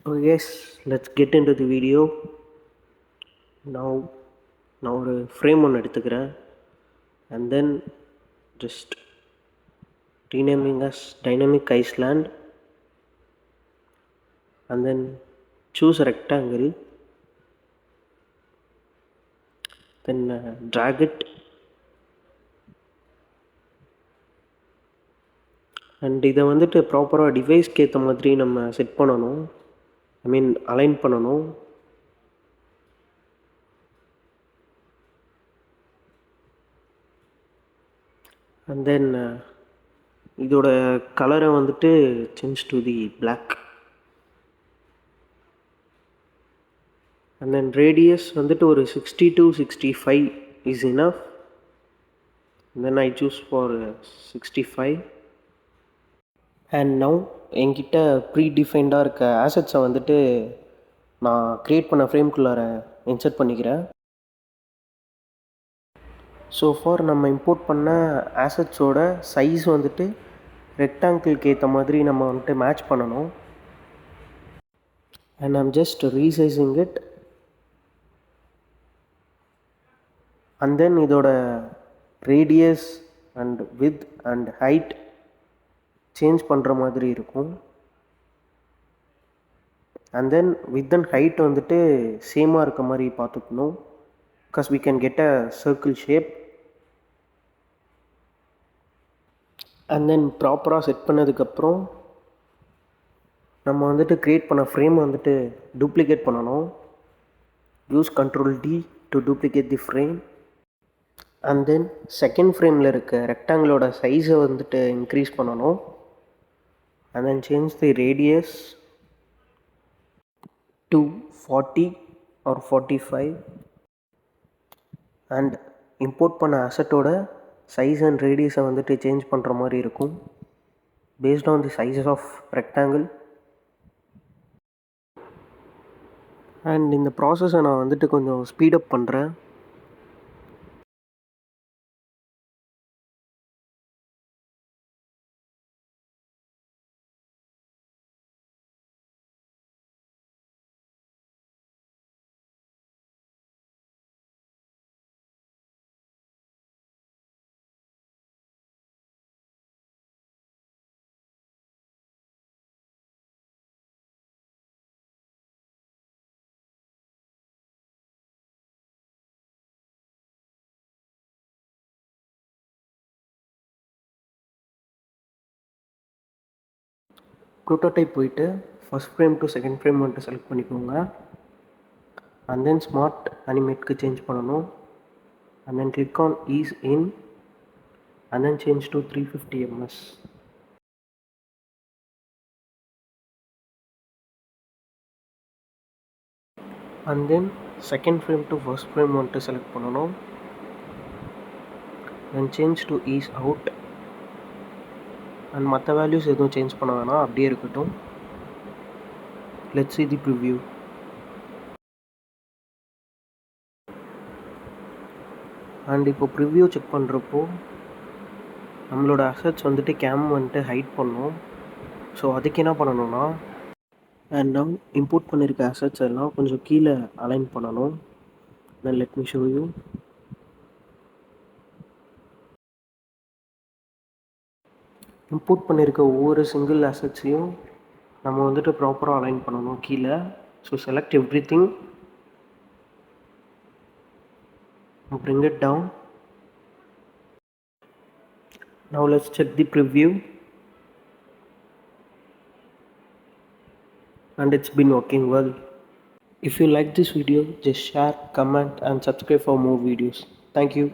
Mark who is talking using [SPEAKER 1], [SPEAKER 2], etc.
[SPEAKER 1] Oh yes, let's get into the video. Now நான் ஒரு frame ஒன்று எடுத்துக்கிறேன் and then just renaming as dynamic Iceland and then choose a rectangle, then drag it and இதை வந்துட்டு ப்ராப்பராக டிவைஸ்க்கு ஏற்ற மாதிரி நம்ம செட் பண்ணணும், அலைன் பண்ணணும். and then இதோட கலரை வந்துட்டு change to the black and then radius வந்துட்டு ஒரு 60 to 65 is enough and then I choose for 65 and now என்கிட்ட ப்ரீடிஃபைண்டாக இருக்க ஆசட்ஸை வந்துட்டு நான் க்ரியேட் பண்ண ஃப்ரேம்குள்ளார இன்சர்ட் பண்ணிக்கிறேன். ஸோ ஃபார் நம்ம இம்போர்ட் பண்ண ஆசட்ஸோட சைஸ் வந்துட்டு ரெக்டாங்கிளுக்கு ஏற்ற மாதிரி நம்ம வந்துட்டு மேட்ச் பண்ணணும். And I'm just resizing it and then இதோட radius and width and height change பண்ணுற மாதிரி இருக்கும். And then width and height வந்துட்டு சேமாக இருக்க மாதிரி பார்த்துக்கணும், because we can get a circle shape. And then ப்ராப்பராக செட் பண்ணதுக்கப்புறம் நம்ம வந்துட்டு க்ரியேட் பண்ண ஃப்ரேம் வந்துட்டு டூப்ளிகேட் பண்ணணும். Use Ctrl+D to duplicate the frame and then second ஃப்ரேமில் இருக்க ரெக்டாங்கிளோட சைஸை வந்துட்டு இன்க்ரீஸ் பண்ணணும். And then change the radius to 40 or 45 and import பண்ண அசட்டோட சைஸ் அண்ட் ரேடியஸை வந்துட்டு சேஞ்ச் பண்ணுற மாதிரி இருக்கும் based on the sizes of rectangle. And இந்த ப்ராசஸை நான் வந்துட்டு கொஞ்சம் ஸ்பீடப் பண்ணுறேன். ப்ரோட்டோடைப் போயிட்டு first frame to second frame வந்துட்டு செலக்ட் பண்ணிக்கோங்க. அண்ட் தென் ஸ்மார்ட் அனிமேட்க்கு சேஞ்ச் பண்ணணும். And then click on ease in and then change to 350 ms. And then second frame to first frame வந்துட்டு செலக்ட் பண்ணணும். Then change to ease out and மற்ற values எதுவும் change பண்ண வேணாம், அப்படியே இருக்கட்டும். Let's see the preview. And இப்போ preview check பண்ணுறப்போ நம்மளோட அசட்ஸ் வந்துட்டு கேம் வந்துட்டு ஹைட் பண்ணோம். ஸோ அதுக்கு என்ன பண்ணணும்னா அண்ட் நவ் இம்போர்ட் பண்ணியிருக்க அசட்ஸ் எல்லாம் கொஞ்சம் கீழே அலைன் பண்ணணும். தென் let me show you. Import பண்ணியிருக்க ஒவ்வொரு சிங்கிள் அசட்ஸையும் நம்ம வந்துட்டு ப்ராப்பராக அலைன் பண்ணணும் கீழே. So select everything, bring it down. Now let's check the preview and it's been working well. If you like this video, just share, comment and subscribe for more videos. Thank you.